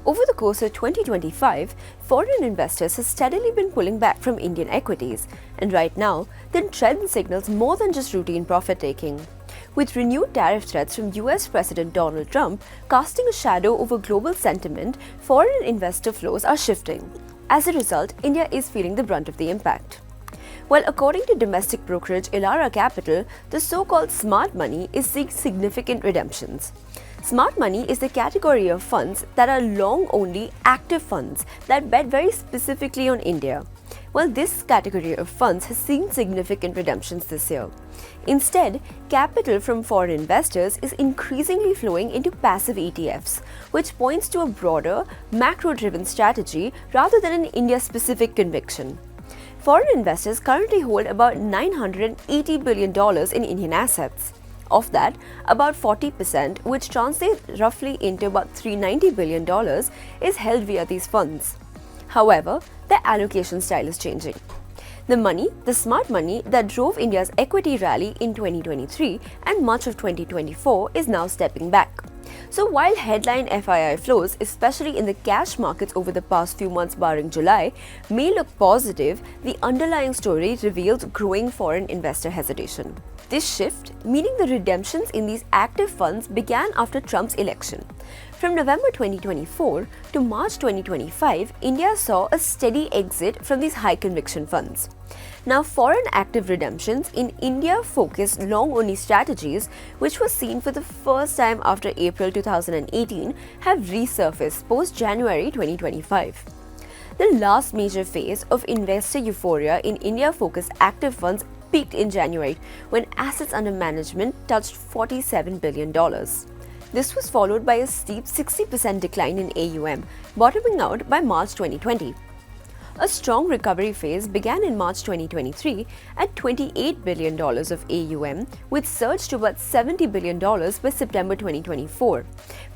Over the course of 2025, foreign investors have steadily been pulling back from Indian equities, and right now, the trend signals more than just routine profit-taking. With renewed tariff threats from US President Donald Trump casting a shadow over global sentiment, foreign investor flows are shifting. As a result, India is feeling the brunt of the impact. Well, according to domestic brokerage Elara Capital, the so-called smart money is seeing significant redemptions. Smart money is the category of funds that are long-only active funds that bet very specifically on India. Well, this category of funds has seen significant redemptions this year. Instead, capital from foreign investors is increasingly flowing into passive ETFs, which points to a broader, macro-driven strategy rather than an India-specific conviction. Foreign investors currently hold about $980 billion in Indian assets. Of that, about 40%, which translates roughly into about $390 billion, is held via these funds. However, their allocation style is changing. The smart money that drove India's equity rally in 2023 and much of 2024 is now stepping back. So while headline FII flows, especially in the cash markets over the past few months barring July, may look positive, the underlying story reveals growing foreign investor hesitation. This shift, meaning the redemptions in these active funds, began after Trump's election. From November 2024 to March 2025, India saw a steady exit from these high-conviction funds. Now, foreign active redemptions in India-focused long-only strategies, which was seen for the first time after April 2018, have resurfaced post-January 2025. The last major phase of investor euphoria in India-focused active funds peaked in January when assets under management touched $47 billion. This was followed by a steep 60% decline in AUM, bottoming out by March 2020. A strong recovery phase began in March 2023 at $28 billion of AUM, which surged to about $70 billion by September 2024,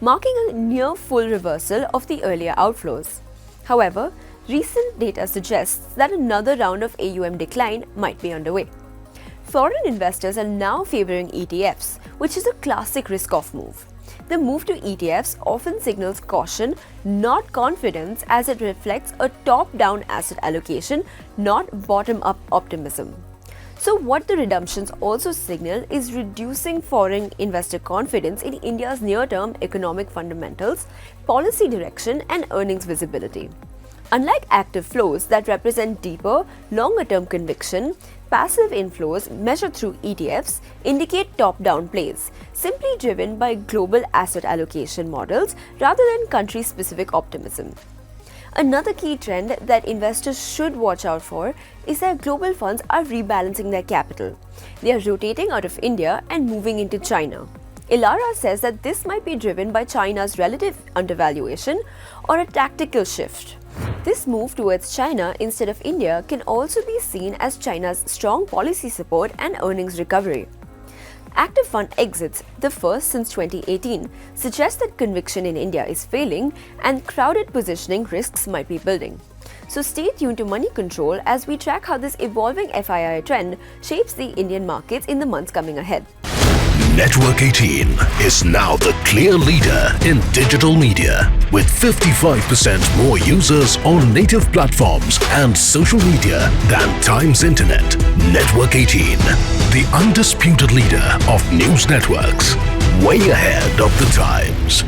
marking a near full reversal of the earlier outflows. However, recent data suggests that another round of AUM decline might be underway. Foreign investors are now favoring ETFs, which is a classic risk-off move. The move to ETFs often signals caution, not confidence, as it reflects a top-down asset allocation, not bottom-up optimism. So what the redemptions also signal is reducing foreign investor confidence in India's near-term economic fundamentals, policy direction, and earnings visibility. Unlike active flows that represent deeper, longer-term conviction, passive inflows measured through ETFs indicate top-down plays, simply driven by global asset allocation models rather than country-specific optimism. Another key trend that investors should watch out for is that global funds are rebalancing their capital. They are rotating out of India and moving into China. Elara says that this might be driven by China's relative undervaluation or a tactical shift. This move towards China instead of India can also be seen as China's strong policy support and earnings recovery. Active fund exits, the first since 2018, suggest that conviction in India is failing and crowded positioning risks might be building. So stay tuned to Moneycontrol as we track how this evolving FII trend shapes the Indian markets in the months coming ahead. Network 18 is now the clear leader in digital media, with 55% more users on native platforms and social media than Times Internet. Network 18, the undisputed leader of news networks, way ahead of the times.